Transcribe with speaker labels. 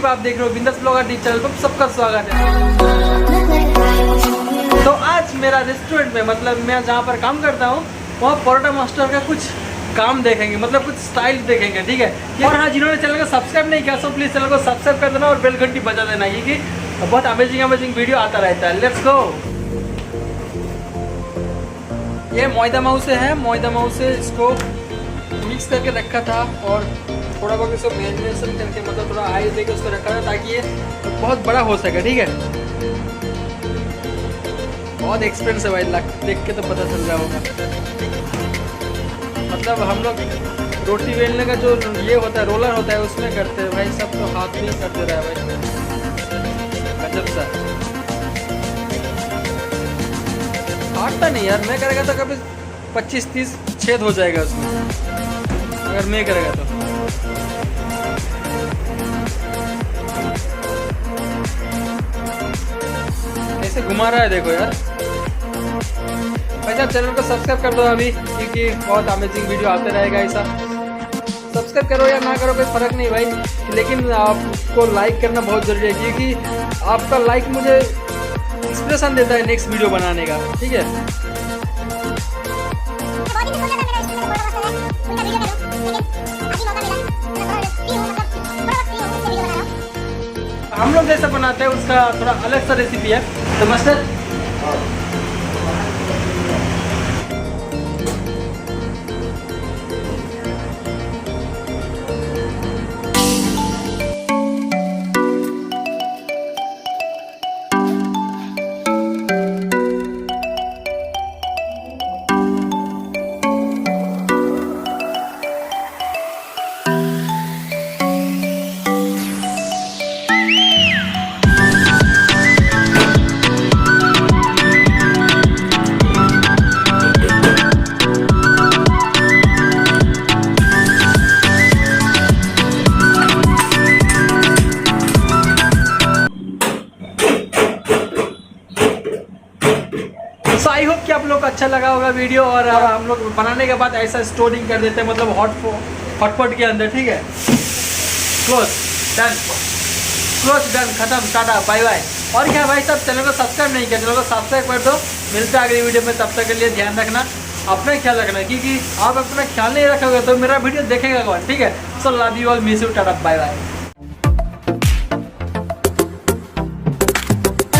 Speaker 1: संदीप, आप देख रहे हो बिंदास ब्लॉगर टीवी चैनल पर सबका स्वागत है। तो आज मेरा रेस्टोरेंट में, मतलब मैं जहाँ पर काम करता हूँ वहाँ परोठा मास्टर का कुछ काम देखेंगे, मतलब कुछ स्टाइल देखेंगे, ठीक है। और हाँ, जिन्होंने चैनल को सब्सक्राइब नहीं किया सो प्लीज़ चैनल को सब्सक्राइब कर देना और बेल घंटी बजा देना, क्योंकि बहुत अमेजिंग वीडियो आता रहता है। Let's go. ये मैदा माऊ से है, मैदा माऊ से इसको मिक्स करके रखा था और थोड़ा बहुत इसको मैरिनेशन करके, मतलब थोड़ा आइस देके उसको रखा था ताकि ये बहुत बड़ा हो सके, ठीक है। बहुत एक्सपेंसिव है भाई, देख के तो पता चल रहा होगा। मतलब हम लोग रोटी बेलने का जो ये होता है, रोलर होता है, उसमें करते हैं भाई, सब तो हाथ में ही कर दे रहा है भाई, गजब सा। काटता नहीं यार, मैं करेगा तो कभी 25-30 छेद हो जाएगा उसमें, अगर मैं करेगा तो। कैसे घुमा रहा है देखो यार। भाई साहब चैनल को सब्सक्राइब कर दो अभी, क्योंकि बहुत अमेजिंग वीडियो आते रहेगा ऐसा। सब्सक्राइब करो या ना करो कोई फ़र्क नहीं भाई, लेकिन आपको लाइक करना बहुत ज़रूरी है, क्योंकि आपका लाइक मुझे इंस्पिरेशन देता है नेक्स्ट वीडियो बनाने का, ठीक है। हम लोग जैसा बनाते हैं उसका थोड़ा अलग सा रेसिपी है, तो मास्टर आई होप कि आप लोग को अच्छा लगा होगा वीडियो। और हम लोग बनाने के बाद ऐसा स्टोरिंग कर देते हैं, मतलब हॉटपॉट के अंदर, ठीक है। क्लोज डन, खत्म, टाटा बाय बाय। और क्या भाई साहब, चैनल को सब्सक्राइब नहीं किया, चैनल को सब्सक्राइब कर दो। मिलते हैं अगली वीडियो में, तब तक के लिए ध्यान रखना, अपना ख्याल रखना, क्योंकि आप अपना ख्याल नहीं रखोगे तो मेरा वीडियो देखेगा कौन, ठीक है। So love you all, miss you, tata bye bye.